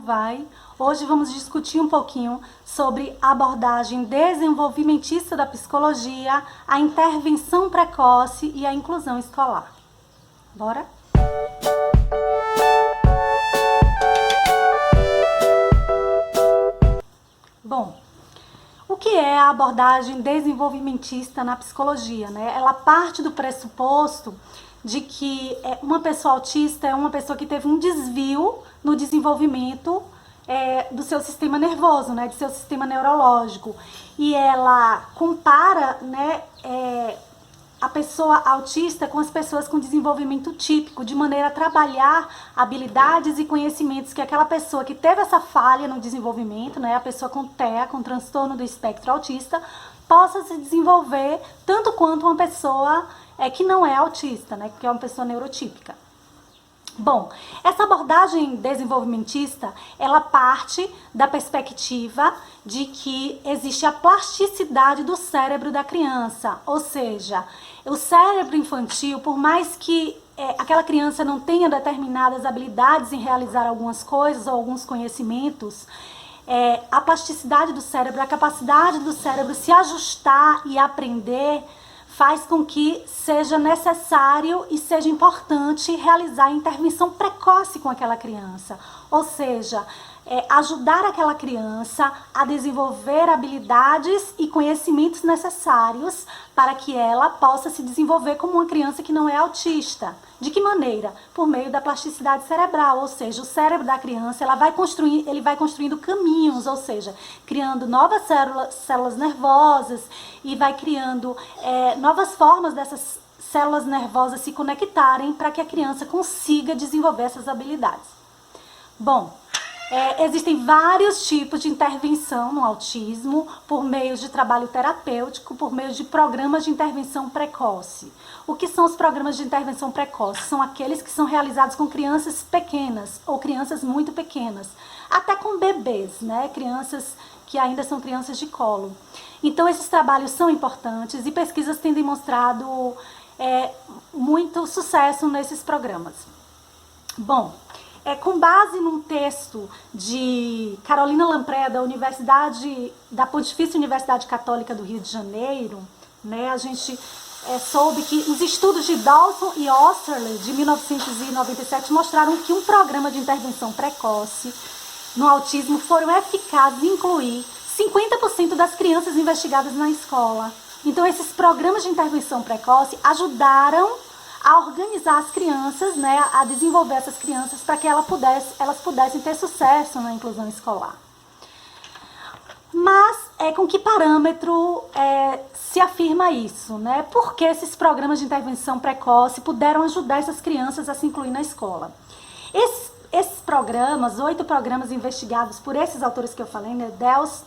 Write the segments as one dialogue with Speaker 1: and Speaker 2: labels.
Speaker 1: vai? Hoje vamos discutir um pouquinho sobre a abordagem desenvolvimentista da psicologia, a intervenção precoce e a inclusão escolar. Bora? Bom, o que é a abordagem desenvolvimentista na psicologia, né? Ela parte do pressuposto de que uma pessoa autista é uma pessoa que teve um desvio no desenvolvimento do seu sistema nervoso, né, do seu sistema neurológico. E ela compara, né, a pessoa autista com as pessoas com desenvolvimento típico, de maneira a trabalhar habilidades e conhecimentos que aquela pessoa que teve essa falha no desenvolvimento, né, a pessoa com TEA, com transtorno do espectro autista, possa se desenvolver tanto quanto uma pessoa que não é autista, né, que é uma pessoa neurotípica. Bom, essa abordagem desenvolvimentista, ela parte da perspectiva de que existe a plasticidade do cérebro da criança, ou seja, o cérebro infantil, por mais que aquela criança não tenha determinadas habilidades em realizar algumas coisas ou alguns conhecimentos, a plasticidade do cérebro, a capacidade do cérebro se ajustar e aprender, faz com que seja necessário e seja importante realizar a intervenção precoce com aquela criança. Ou seja, ajudar aquela criança a desenvolver habilidades e conhecimentos necessários para que ela possa se desenvolver como uma criança que não é autista. De que maneira? Por meio da plasticidade cerebral, ou seja, o cérebro da criança ele vai construindo caminhos, ou seja, criando novas células nervosas e vai criando novas formas dessas células nervosas se conectarem para que a criança consiga desenvolver essas habilidades. Bom, existem vários tipos de intervenção no autismo, por meio de trabalho terapêutico, por meio de programas de intervenção precoce. O que são os programas de intervenção precoce? São aqueles que são realizados com crianças pequenas ou crianças muito pequenas, até com bebês, né? Crianças que ainda são crianças de colo. Então, esses trabalhos são importantes e pesquisas têm demonstrado muito sucesso nesses programas. Bom, com base num texto de Carolina Lampré, da Pontifícia Universidade Católica do Rio de Janeiro, né, a gente soube que os estudos de Dawson e Osterle, de 1997, mostraram que um programa de intervenção precoce no autismo foram eficazes em incluir 50% das crianças investigadas na escola. Então, esses programas de intervenção precoce ajudaram a organizar as crianças, né, a desenvolver essas crianças para que elas pudessem ter sucesso na inclusão escolar. Mas com que parâmetro se afirma isso, né? Por que esses programas de intervenção precoce puderam ajudar essas crianças a se incluir na escola? Esses programas, 8 programas investigados por esses autores que eu falei, né,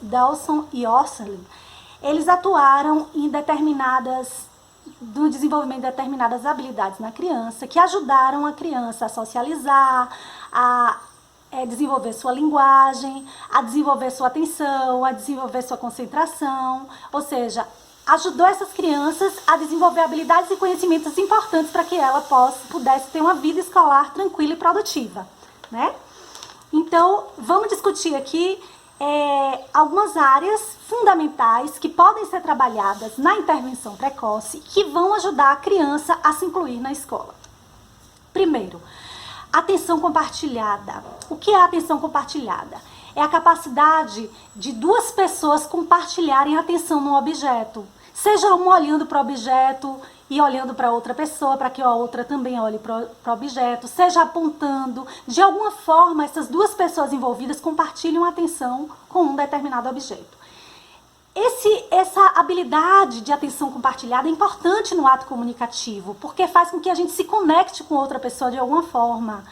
Speaker 1: Dawson e Osterle, eles atuaram no desenvolvimento de determinadas habilidades na criança, que ajudaram a criança a socializar, a desenvolver sua linguagem, a desenvolver sua atenção, a desenvolver sua concentração, ou seja, ajudou essas crianças a desenvolver habilidades e conhecimentos importantes para que ela pudesse ter uma vida escolar tranquila e produtiva, né? Então, vamos discutir aqui algumas áreas fundamentais que podem ser trabalhadas na intervenção precoce que vão ajudar a criança a se incluir na escola. Primeiro, atenção compartilhada. O que é a atenção compartilhada? É a capacidade de duas pessoas compartilharem a atenção num objeto. Seja um olhando para o objeto e olhando para outra pessoa, para que a outra também olhe para o objeto, seja apontando. De alguma forma, essas duas pessoas envolvidas compartilham a atenção com um determinado objeto. Essa habilidade de atenção compartilhada é importante no ato comunicativo, porque faz com que a gente se conecte com outra pessoa de alguma forma.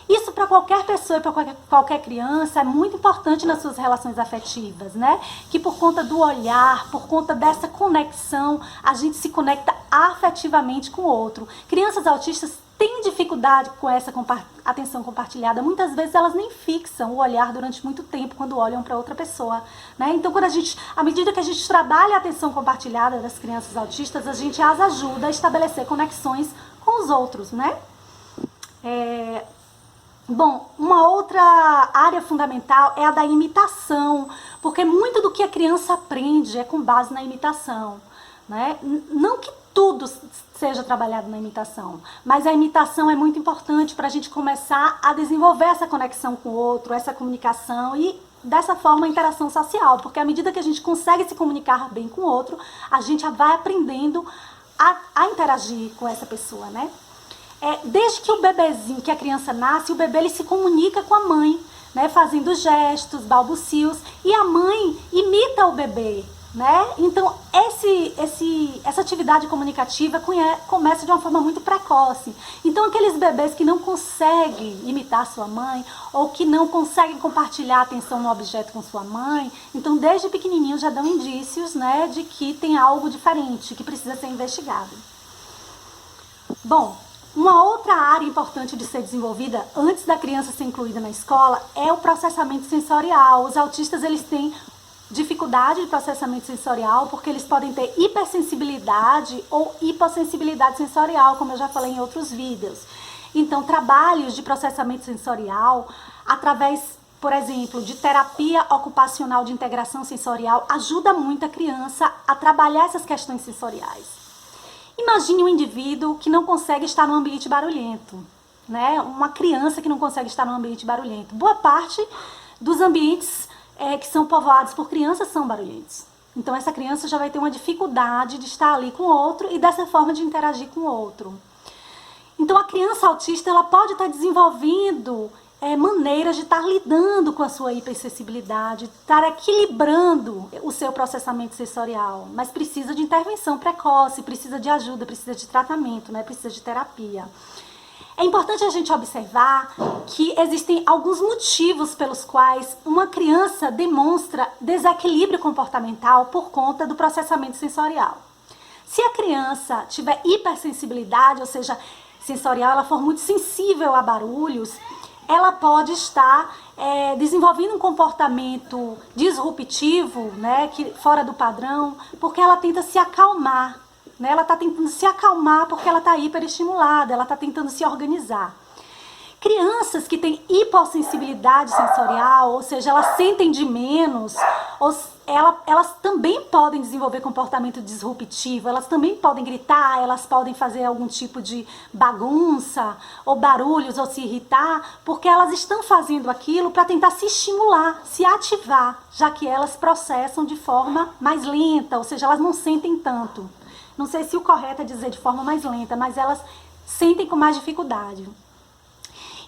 Speaker 1: Isso para qualquer pessoa e para qualquer criança é muito importante nas suas relações afetivas, né? Que por conta do olhar, por conta dessa conexão, a gente se conecta afetivamente com o outro. Crianças autistas têm dificuldade com essa atenção compartilhada. Muitas vezes elas nem fixam o olhar durante muito tempo quando olham para outra pessoa, né? Então, à medida que a gente trabalha a atenção compartilhada das crianças autistas, a gente as ajuda a estabelecer conexões com os outros, né? Bom, uma outra área fundamental é a da imitação, porque muito do que a criança aprende é com base na imitação, né? Não que tudo seja trabalhado na imitação, mas a imitação é muito importante para a gente começar a desenvolver essa conexão com o outro, essa comunicação e, dessa forma, a interação social, porque à medida que a gente consegue se comunicar bem com o outro, a gente vai aprendendo a interagir com essa pessoa, né? Desde que o bebezinho, que a criança nasce, o bebê ele se comunica com a mãe, né, fazendo gestos, balbucios, e a mãe imita o bebê, né? Então essa atividade comunicativa começa de uma forma muito precoce. Então aqueles bebês que não conseguem imitar sua mãe ou que não conseguem compartilhar a atenção no objeto com sua mãe, então desde pequenininho já dão indícios, né, de que tem algo diferente, que precisa ser investigado. Bom, uma outra área importante de ser desenvolvida antes da criança ser incluída na escola é o processamento sensorial. Os autistas eles têm dificuldade de processamento sensorial porque eles podem ter hipersensibilidade ou hipossensibilidade sensorial, como eu já falei em outros vídeos. Então, trabalhos de processamento sensorial, através, por exemplo, de terapia ocupacional de integração sensorial, ajuda muito a criança a trabalhar essas questões sensoriais. Imagine um indivíduo que não consegue estar num ambiente barulhento, né? Uma criança que não consegue estar num ambiente barulhento. Boa parte dos ambientes que são povoados por crianças são barulhentos. Então essa criança já vai ter uma dificuldade de estar ali com o outro e dessa forma de interagir com o outro. Então a criança autista ela pode estar desenvolvendo maneiras de estar lidando com a sua hipersensibilidade, estar equilibrando o seu processamento sensorial, mas precisa de intervenção precoce, precisa de ajuda, precisa de tratamento, né? Precisa de terapia. É importante a gente observar que existem alguns motivos pelos quais uma criança demonstra desequilíbrio comportamental por conta do processamento sensorial. Se a criança tiver hipersensibilidade, ou seja, sensorial, ela for muito sensível a barulhos, ela pode estar desenvolvendo um comportamento disruptivo, né, fora do padrão, porque ela tenta se acalmar. Né? Ela está tentando se acalmar porque ela está hiperestimulada, ela está tentando se organizar. Crianças que têm hipossensibilidade sensorial, ou seja, elas sentem de menos, elas também podem desenvolver comportamento disruptivo, elas também podem gritar, elas podem fazer algum tipo de bagunça, ou barulhos, ou se irritar, porque elas estão fazendo aquilo para tentar se estimular, se ativar, já que elas processam de forma mais lenta, ou seja, elas não sentem tanto. Não sei se o correto é dizer de forma mais lenta, mas elas sentem com mais dificuldade.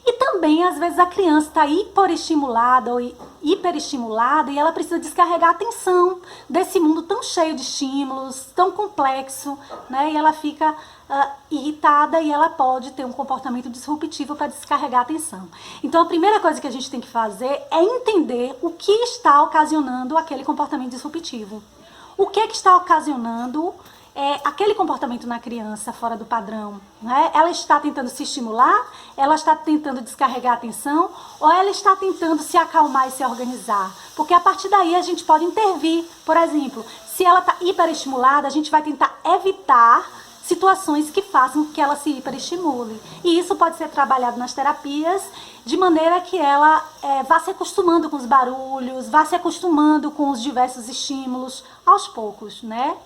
Speaker 1: E também, às vezes, a criança está hiperestimulada ou hiperestimulada e ela precisa descarregar a atenção desse mundo tão cheio de estímulos, tão complexo, né? E ela fica irritada e ela pode ter um comportamento disruptivo para descarregar a atenção. Então, a primeira coisa que a gente tem que fazer é entender o que está ocasionando aquele comportamento disruptivo. O que é que está ocasionando aquele comportamento na criança fora do padrão, né? Ela está tentando se estimular, ela está tentando descarregar a atenção ou ela está tentando se acalmar e se organizar? Porque a partir daí a gente pode intervir. Por exemplo, se ela está hiperestimulada, a gente vai tentar evitar situações que façam que ela se hiperestimule. E isso pode ser trabalhado nas terapias de maneira que ela vá se acostumando com os barulhos, vá se acostumando com os diversos estímulos aos poucos, né?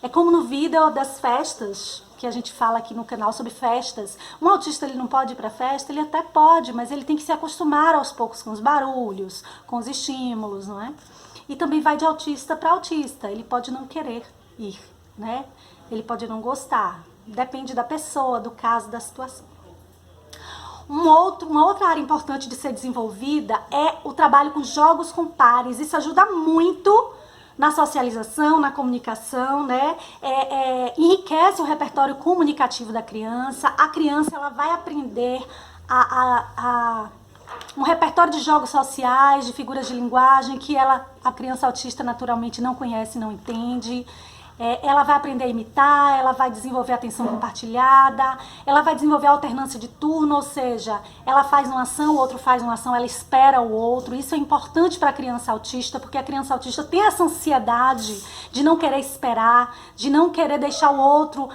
Speaker 1: É como no vídeo das festas, que a gente fala aqui no canal sobre festas. Um autista ele não pode ir para festa, ele até pode, mas ele tem que se acostumar aos poucos com os barulhos, com os estímulos, não é? E também vai de autista para autista, ele pode não querer ir, né? Ele pode não gostar, depende da pessoa, do caso, da situação. Uma outra área importante de ser desenvolvida é o trabalho com jogos com pares. Isso ajuda muito na socialização, na comunicação, né? Enriquece o repertório comunicativo da criança. A criança ela vai aprender um repertório de jogos sociais, de figuras de linguagem que a criança autista naturalmente não conhece, não entende. Ela vai aprender a imitar, ela vai desenvolver a atenção compartilhada, ela vai desenvolver a alternância de turno, ou seja, ela faz uma ação, o outro faz uma ação, ela espera o outro. Isso é importante para a criança autista, porque a criança autista tem essa ansiedade de não querer esperar, de não querer deixar o outro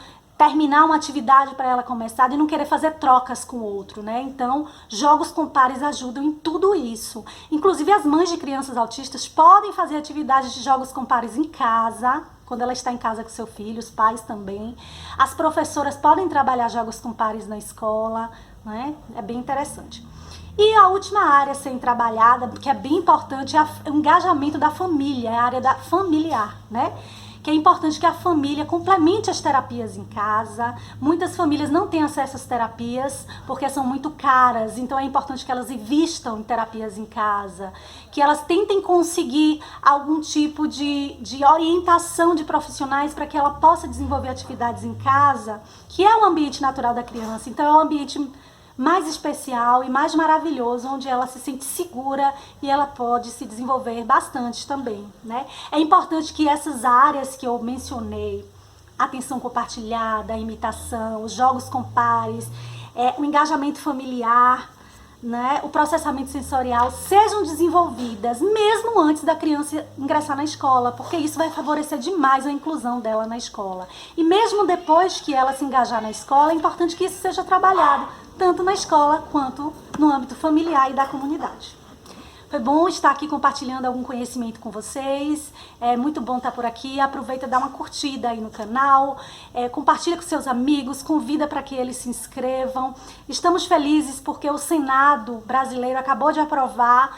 Speaker 1: terminar uma atividade para ela começar e não querer fazer trocas com o outro, né? Então, jogos com pares ajudam em tudo isso. Inclusive, as mães de crianças autistas podem fazer atividades de jogos com pares em casa, quando ela está em casa com seu filho, os pais também. As professoras podem trabalhar jogos com pares na escola, né? É bem interessante. E a última área a ser trabalhada, que é bem importante, é o engajamento da família, é a área da familiar, né? Que é importante que a família complemente as terapias em casa. Muitas famílias não têm acesso às terapias porque são muito caras, então é importante que elas invistam em terapias em casa, que elas tentem conseguir algum tipo de orientação de profissionais para que ela possa desenvolver atividades em casa, que é o ambiente natural da criança. Então é um ambiente mais especial e mais maravilhoso, onde ela se sente segura e ela pode se desenvolver bastante também, né? É importante que essas áreas que eu mencionei, atenção compartilhada, a imitação, os jogos com pares, o engajamento familiar, né, o processamento sensorial, sejam desenvolvidas mesmo antes da criança ingressar na escola, porque isso vai favorecer demais a inclusão dela na escola. E mesmo depois que ela se engajar na escola, é importante que isso seja trabalhado, tanto na escola quanto no âmbito familiar e da comunidade. Foi bom estar aqui compartilhando algum conhecimento com vocês. É muito bom estar por aqui. Aproveita e dá uma curtida aí no canal. Compartilha com seus amigos, convida para que eles se inscrevam. Estamos felizes porque o Senado brasileiro acabou de aprovar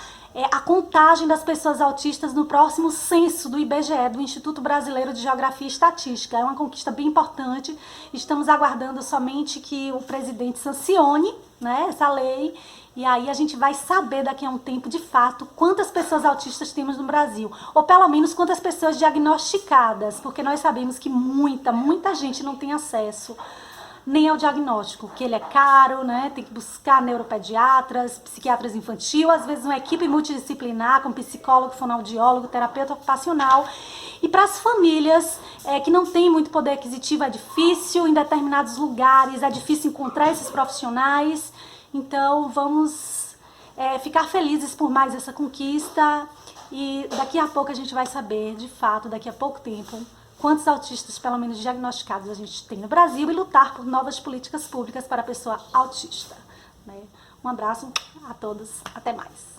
Speaker 1: a contagem das pessoas autistas no próximo censo do IBGE, do Instituto Brasileiro de Geografia e Estatística. É uma conquista bem importante. Estamos aguardando somente que o presidente sancione, né, essa lei. E aí a gente vai saber daqui a um tempo, de fato, quantas pessoas autistas temos no Brasil. Ou pelo menos quantas pessoas diagnosticadas, porque nós sabemos que muita gente não tem acesso nem ao diagnóstico, que ele é caro, né? Tem que buscar neuropediatras, psiquiatras infantil, às vezes uma equipe multidisciplinar com psicólogo, fonoaudiólogo, terapeuta ocupacional. E para as famílias que não têm muito poder aquisitivo, é difícil, em determinados lugares é difícil encontrar esses profissionais. Então vamos ficar felizes por mais essa conquista e daqui a pouco a gente vai saber, de fato, daqui a pouco tempo, quantos autistas, pelo menos diagnosticados, a gente tem no Brasil e lutar por novas políticas públicas para a pessoa autista, né? Um abraço a todos, até mais.